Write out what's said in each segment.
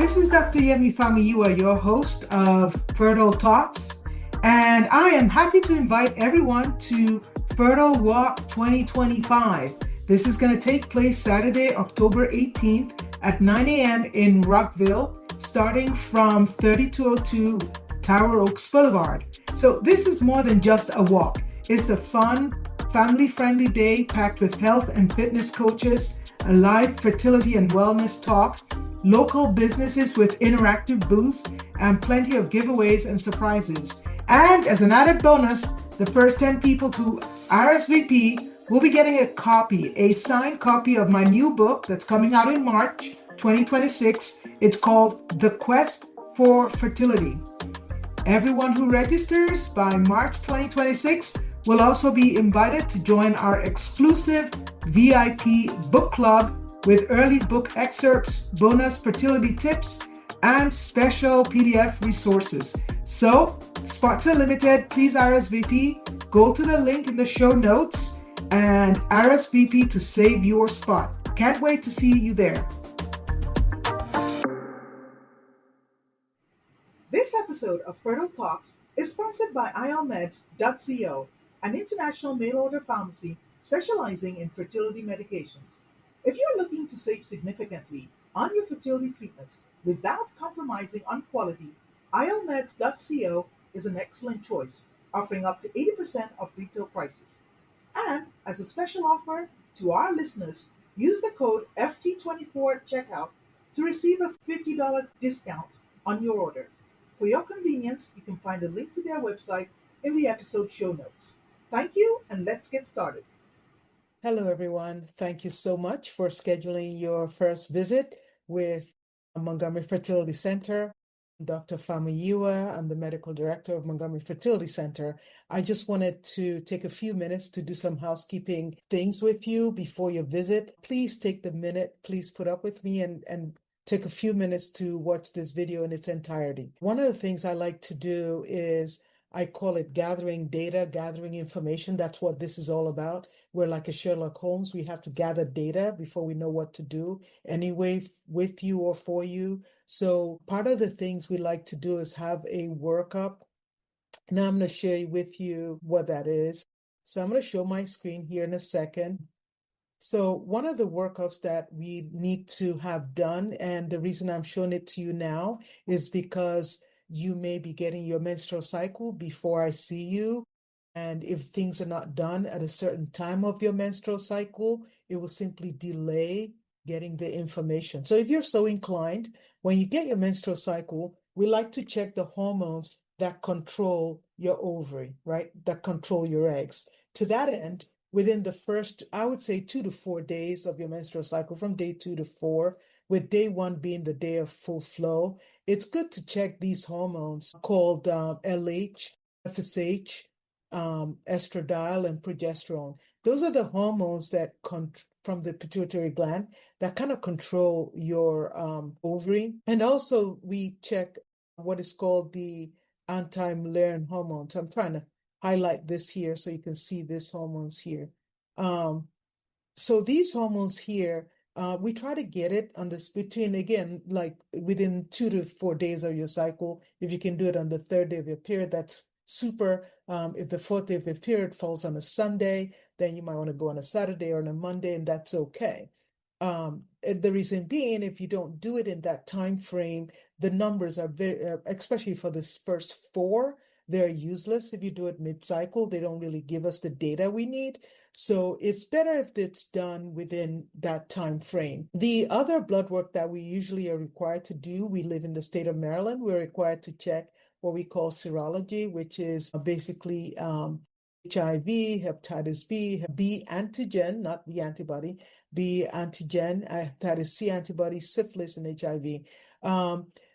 this is Dr. Yemi Famuyiwa, your host of Fertile Talks, and I am happy to invite everyone to Fertile Walk 2025. This is going to take place Saturday, October 18th at 9 a.m. in Rockville, starting from 3202 Tower Oaks Boulevard. So this is more than just a walk. It's a fun, family-friendly day packed with health and fitness coaches, a live fertility and wellness talk, local businesses with interactive booths, and plenty of giveaways and surprises. And as an added bonus, the first 10 people to RSVP will be getting a signed copy of my new book that's coming out in March 2026. It's called The Quest for Fertility. Everyone who registers by March 2026 will also be invited to join our exclusive VIP book club with early book excerpts, bonus fertility tips, and special PDF resources. So, spots are limited. Please RSVP. Go to the link in the show notes and RSVP to save your spot. Can't wait to see you there. This episode of Fertile Talks is sponsored by ILMeds.co, an international mail-order pharmacy specializing in fertility medications. If you're looking to save significantly on your fertility treatments without compromising on quality, ILMeds.co is an excellent choice, offering up to 80% of retail prices. And as a special offer to our listeners, use the code FT24 at checkout to receive a $50 discount on your order. For your convenience, you can find a link to their website in the episode show notes. Thank you, and let's get started. Hello, everyone. Thank you so much for scheduling your first visit with Montgomery Fertility Center. Dr. Famuyiwa, I'm the medical director of Montgomery Fertility Center. I just wanted to take a few minutes to do some housekeeping things with you before your visit. Please take the minute, please put up with me and take a few minutes to watch this video in its entirety. One of the things I like to do is I call it gathering data, gathering information. That's what this is all about. We're like a Sherlock Holmes. We have to gather data before we know what to do anyway with you or for you. So part of the things we like to do is have a workup. Now I'm going to share with you what that is. So I'm going to show my screen here in a second. So one of the workups that we need to have done, and the reason I'm showing it to you now is because you may be getting your menstrual cycle before I see you. And if things are not done at a certain time of your menstrual cycle, it will simply delay getting the information. So if you're so inclined, when you get your menstrual cycle, we like to check the hormones that control your ovary, right? That control your eggs. To that end, within the first, I would say 2 to 4 days of your menstrual cycle, from day 2 to 4, with day 1 being the day of full flow, it's good to check these hormones called LH, FSH, estradiol, and progesterone. Those are the hormones that from the pituitary gland that kind of control your ovary. And also we check what is called the anti-Mullerian hormone. So I'm trying to highlight this here so you can see these hormones here. So these hormones here, we try to get it on this between, again, like within 2 to 4 days of your cycle. If you can do it on the 3rd day of your period, that's super. If the 4th day of your period falls on a Sunday, then you might want to go on a Saturday or on a Monday, and that's okay. The reason being, if you don't do it in that time frame, the numbers are very, especially for this first 4, they're useless. If you do it mid-cycle, they don't really give us the data we need. So it's better if it's done within that time frame. The other blood work that we usually are required to do, we live in the state of Maryland, we're required to check what we call serology, which is basically HIV, hepatitis B antigen, not the antibody, B antigen, hepatitis C antibody, syphilis, and HIV.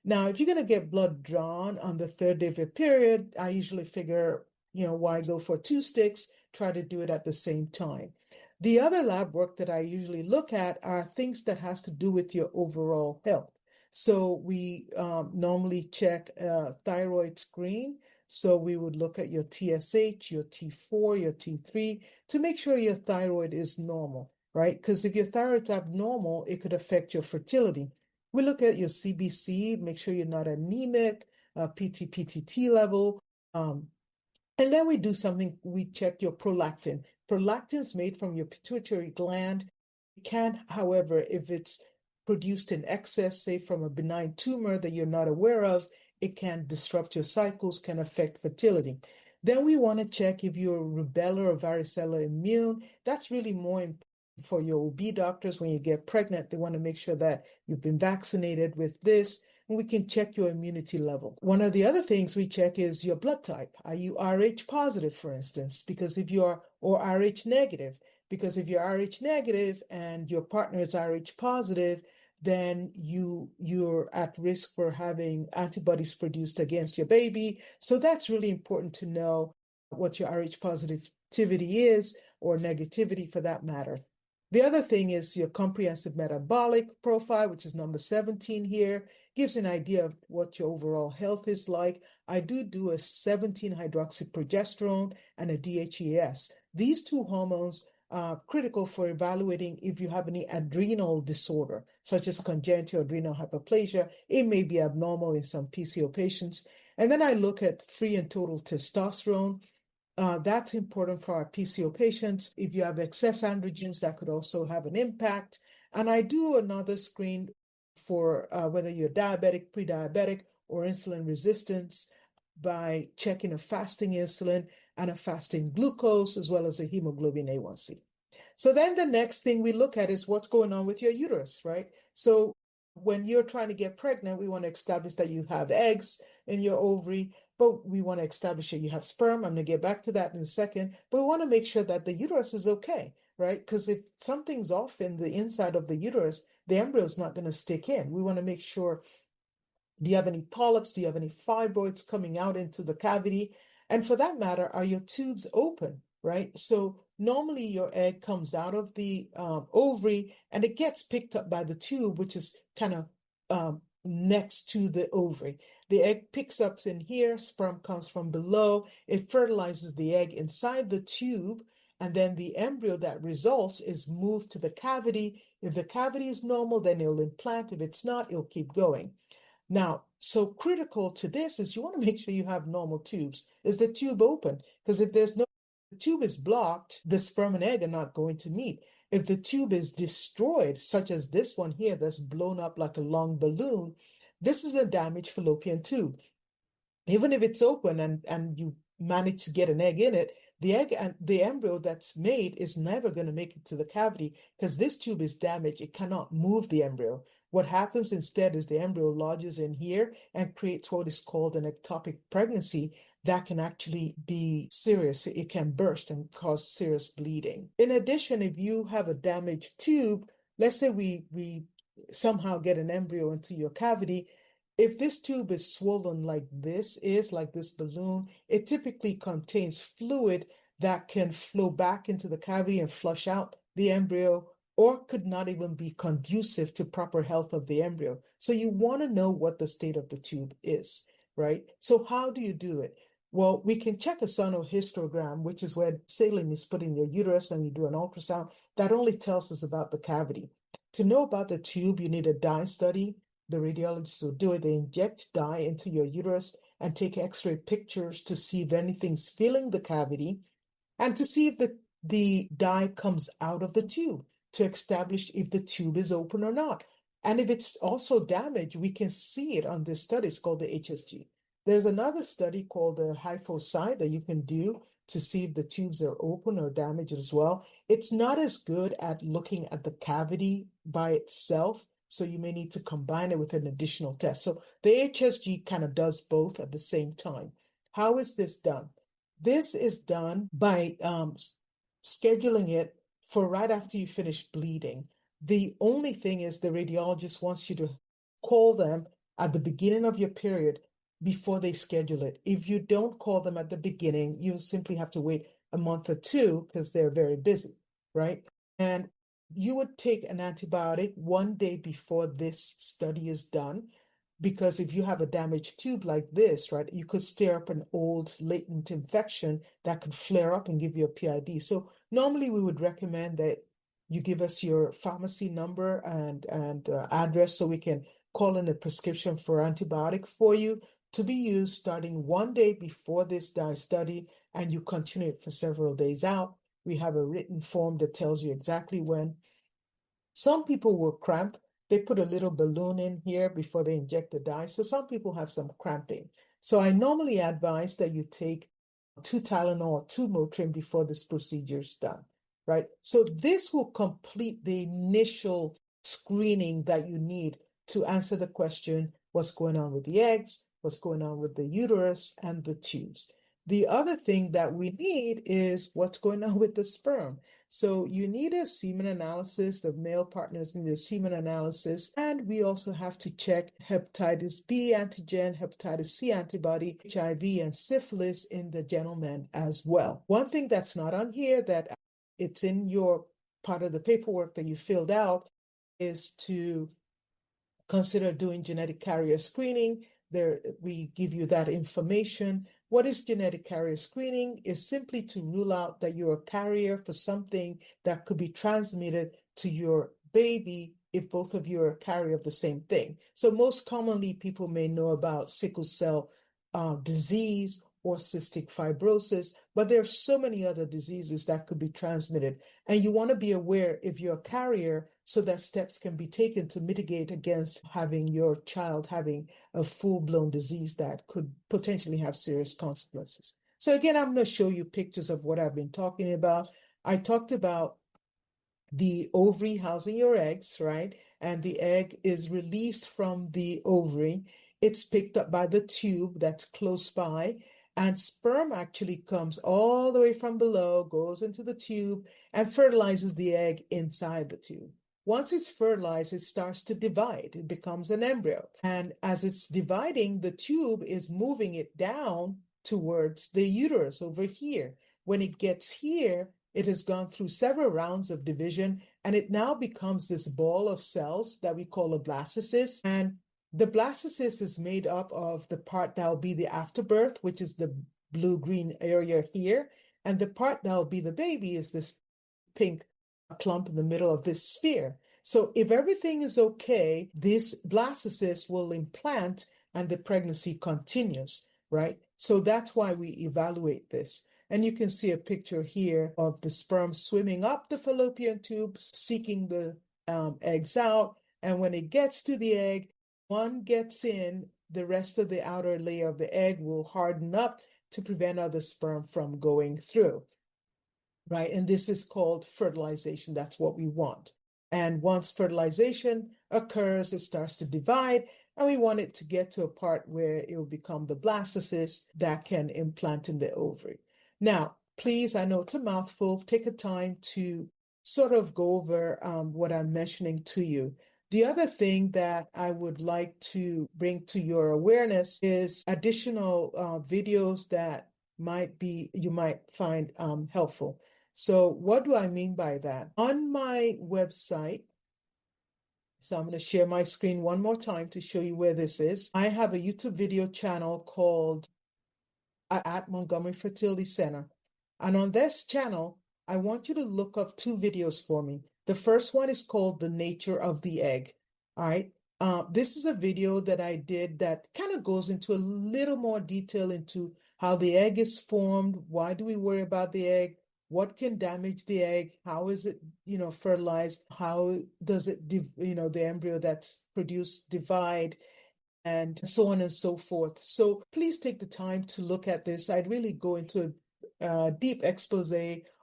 Now, if you're going to get blood drawn on the 3rd day of your period, I usually figure, why go for 2 sticks? Try to do it at the same time. The other lab work that I usually look at are things that has to do with your overall health. So we normally check a thyroid screen. So we would look at your TSH, your T4, your T3 to make sure your thyroid is normal, right? Because if your thyroid's abnormal, it could affect your fertility. We look at your CBC, make sure you're not anemic, PT-PTT level. And then we do something, we check your prolactin. Prolactin is made from your pituitary gland. It can, however, if it's produced in excess, say from a benign tumor that you're not aware of, it can disrupt your cycles, can affect fertility. Then we want to check if you're rubella or varicella immune. That's really more important for your OB doctors when you get pregnant. They want to make sure that you've been vaccinated with this, and we can check your immunity level. One of the other things we check is your blood type. Are you Rh positive, for instance? Because if you're, or Rh negative, because if you're Rh negative and your partner is Rh positive, then you're at risk for having antibodies produced against your baby. So that's really important to know what your Rh positivity is, or negativity for that matter. The other thing is your comprehensive metabolic profile, which is number 17 here, gives an idea of what your overall health is like. I do a 17-hydroxyprogesterone and a DHEAS. These two hormones are critical for evaluating if you have any adrenal disorder, such as congenital adrenal hyperplasia. It may be abnormal in some PCO patients. And then I look at free and total testosterone. That's important for our PCO patients. If you have excess androgens, that could also have an impact. And I do another screen for whether you're diabetic, pre-diabetic, or insulin resistance by checking a fasting insulin and a fasting glucose, as well as a hemoglobin A1C. So then the next thing we look at is what's going on with your uterus, right? So when you're trying to get pregnant, we want to establish that you have eggs in your ovary, but we want to establish that you have sperm. I'm going to get back to that in a second. But we want to make sure that the uterus is okay, right? Because if something's off in the inside of the uterus, the embryo is not going to stick in. We want to make sure, do you have any polyps? Do you have any fibroids coming out into the cavity? And for that matter, are your tubes open, right? So normally your egg comes out of the ovary and it gets picked up by the tube, which is kind of next to the ovary. The egg picks up in here, sperm comes from below, it fertilizes the egg inside the tube, and then the embryo that results is moved to the cavity. If the cavity is normal, then it'll implant. If it's not, it'll keep going. Now, so critical to this is you want to make sure you have normal tubes. Is the tube open? Because if there's no, the tube is blocked, the sperm and egg are not going to meet. If the tube is destroyed, such as this one here that's blown up like a long balloon, this is a damaged fallopian tube. Even if it's open and you manage to get an egg in it, the egg and the embryo that's made is never going to make it to the cavity because this tube is damaged. It cannot move the embryo. What happens instead is the embryo lodges in here and creates what is called an ectopic pregnancy that can actually be serious. It can burst and cause serious bleeding. In addition, if you have a damaged tube, let's say we somehow get an embryo into your cavity, if this tube is swollen like this balloon, it typically contains fluid that can flow back into the cavity and flush out the embryo, or could not even be conducive to proper health of the embryo. So you want to know what the state of the tube is, right? So how do you do it? Well, we can check a sonohysterogram, which is where saline is put in your uterus and you do an ultrasound. That only tells us about the cavity. To know about the tube, you need a dye study. The radiologists will do it. They inject dye into your uterus and take x-ray pictures to see if anything's filling the cavity and to see if the dye comes out of the tube to establish if the tube is open or not. And if it's also damaged, we can see it on this study. It's called the HSG. There's another study called the hyphosite that you can do to see if the tubes are open or damaged as well. It's not as good at looking at the cavity by itself, so you may need to combine it with an additional test. So the HSG kind of does both at the same time. How is this done? This is done by scheduling it for right after you finish bleeding. The only thing is the radiologist wants you to call them at the beginning of your period before they schedule it. If you don't call them at the beginning, you simply have to wait a month or two because they're very busy, right? And you would take an antibiotic one day before this study is done, because if you have a damaged tube like this, right, you could stir up an old latent infection that could flare up and give you a PID. So normally we would recommend that you give us your pharmacy number and address so we can calling a prescription for antibiotic for you to be used starting 1 day before this dye study, and you continue it for several days out. We have a written form that tells you exactly when. Some people will cramp. They put a little balloon in here before they inject the dye. So some people have some cramping. So I normally advise that you take 2 Tylenol or 2 Motrin before this procedure is done, right? So this will complete the initial screening that you need to answer the question, what's going on with the eggs, what's going on with the uterus and the tubes. The other thing that we need is what's going on with the sperm. So you need a semen analysis. The male partners need a semen analysis. And we also have to check hepatitis B antigen, hepatitis C antibody, HIV, and syphilis in the gentleman as well. One thing that's not on here that it's in your part of the paperwork that you filled out is to consider doing genetic carrier screening. There, we give you that information. What is genetic carrier screening? Is simply to rule out that you're a carrier for something that could be transmitted to your baby if both of you are a carrier of the same thing. So most commonly, people may know about sickle cell disease or cystic fibrosis, but there are so many other diseases that could be transmitted. And you want to be aware if you're a carrier so that steps can be taken to mitigate against having your child having a full-blown disease that could potentially have serious consequences. So again, I'm going to show you pictures of what I've been talking about. I talked about the ovary housing your eggs, right? And the egg is released from the ovary. It's picked up by the tube that's close by, and sperm actually comes all the way from below, goes into the tube, and fertilizes the egg inside the tube. Once it's fertilized, it starts to divide. It becomes an embryo. And as it's dividing, the tube is moving it down towards the uterus over here. When it gets here, it has gone through several rounds of division, and it now becomes this ball of cells that we call a blastocyst. And the blastocyst is made up of the part that will be the afterbirth, which is the blue-green area here. And the part that will be the baby is this pink clump in the middle of this sphere. So if everything is okay, this blastocyst will implant and the pregnancy continues, right? So that's why we evaluate this. And you can see a picture here of the sperm swimming up the fallopian tube, seeking the eggs out. And when it gets to the egg, one gets in, the rest of the outer layer of the egg will harden up to prevent other sperm from going through, right? And this is called fertilization. That's what we want. And once fertilization occurs, it starts to divide, and we want it to get to a part where it will become the blastocyst that can implant in the ovary. Now, please, I know it's a mouthful, take a time to sort of go over what I'm mentioning to you. The other thing that I would like to bring to your awareness is additional videos that you might find helpful. So what do I mean by that? On my website, so I'm going to share my screen one more time to show you where this is. I have a YouTube video channel called at Montgomery Fertility Center. And on this channel, I want you to look up 2 videos for me. The first one is called The Nature of the Egg. All right. This is a video that I did that kind of goes into a little more detail into how the egg is formed. Why do we worry about the egg? What can damage the egg? How is it, fertilized? How does it, the embryo that's produced divide? And so on and so forth. So please take the time to look at this. I'd really go into a deep expose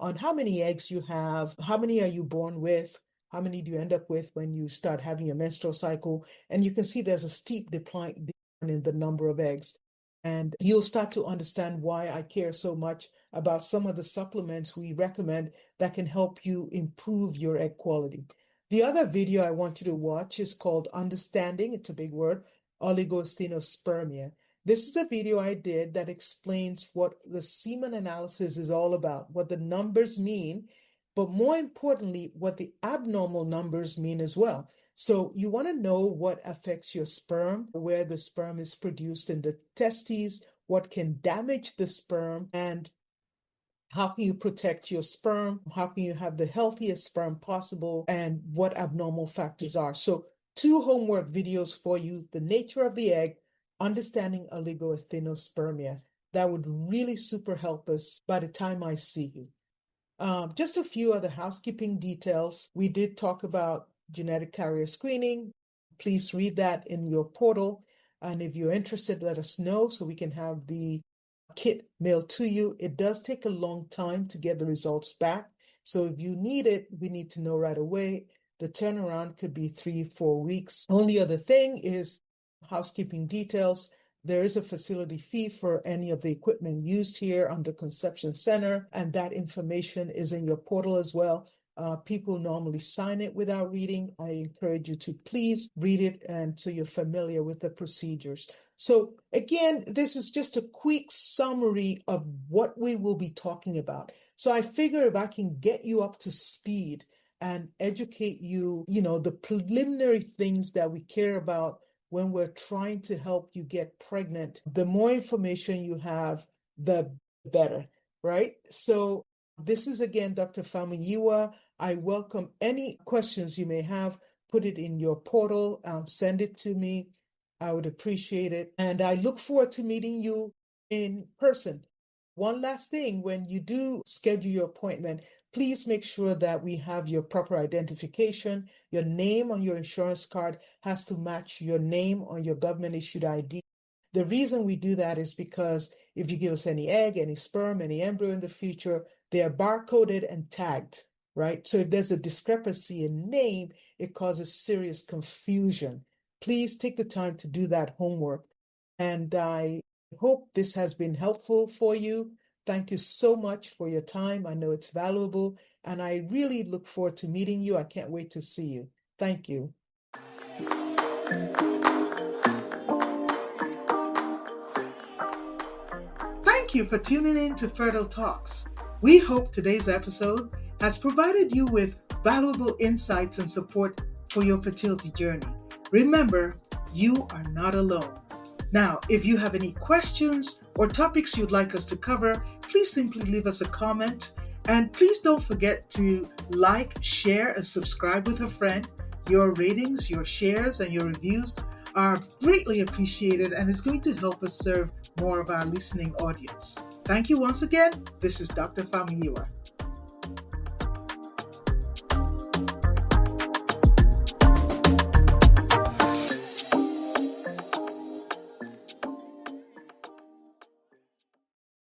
on how many eggs you have, how many are you born with, how many do you end up with when you start having your menstrual cycle. And you can see there's a steep decline in the number of eggs. And you'll start to understand why I care so much about some of the supplements we recommend that can help you improve your egg quality. The other video I want you to watch is called Understanding, it's a big word, oligosthenospermia. This is a video I did that explains what the semen analysis is all about, what the numbers mean, but more importantly, what the abnormal numbers mean as well. So you want to know what affects your sperm, where the sperm is produced in the testes, what can damage the sperm, and how can you protect your sperm? How can you have the healthiest sperm possible, and what abnormal factors are? So 2 homework videos for you: the nature of the egg, understanding oligoathenospermia. That would really super help us by the time I see you. Just a few other housekeeping details. We did talk about genetic carrier screening. Please read that in your portal. And if you're interested, let us know so we can have the kit mailed to you. It does take a long time to get the results back. So if you need it, we need to know right away. The turnaround could be 3-4 weeks. Only other thing is housekeeping details. There is a facility fee for any of the equipment used here under Conception Center, and that information is in your portal as well. People normally sign it without reading. I encourage you to please read it and so you're familiar with the procedures. So again, this is just a quick summary of what we will be talking about. So I figure if I can get you up to speed and educate you, the preliminary things that we care about when we're trying to help you get pregnant, the more information you have, the better, right? So this is again Dr. Famuyiwa. I welcome any questions you may have. Put it in your portal, send it to me. I would appreciate it. And I look forward to meeting you in person. One last thing, when you do schedule your appointment, please make sure that we have your proper identification. Your name on your insurance card has to match your name on your government-issued ID. The reason we do that is because if you give us any egg, any sperm, any embryo in the future, they are barcoded and tagged, right? So if there's a discrepancy in name, it causes serious confusion. Please take the time to do that homework. And I hope this has been helpful for you. Thank you so much for your time. I know it's valuable, and I really look forward to meeting you. I can't wait to see you. Thank you. Thank you for tuning in to Fertile Talks. We hope today's episode has provided you with valuable insights and support for your fertility journey. Remember, you are not alone. Now, if you have any questions or topics you'd like us to cover, please simply leave us a comment. And please don't forget to like, share, and subscribe with a friend. Your ratings, your shares, and your reviews are greatly appreciated and is going to help us serve more of our listening audience. Thank you once again. This is Dr. Famuyiwa.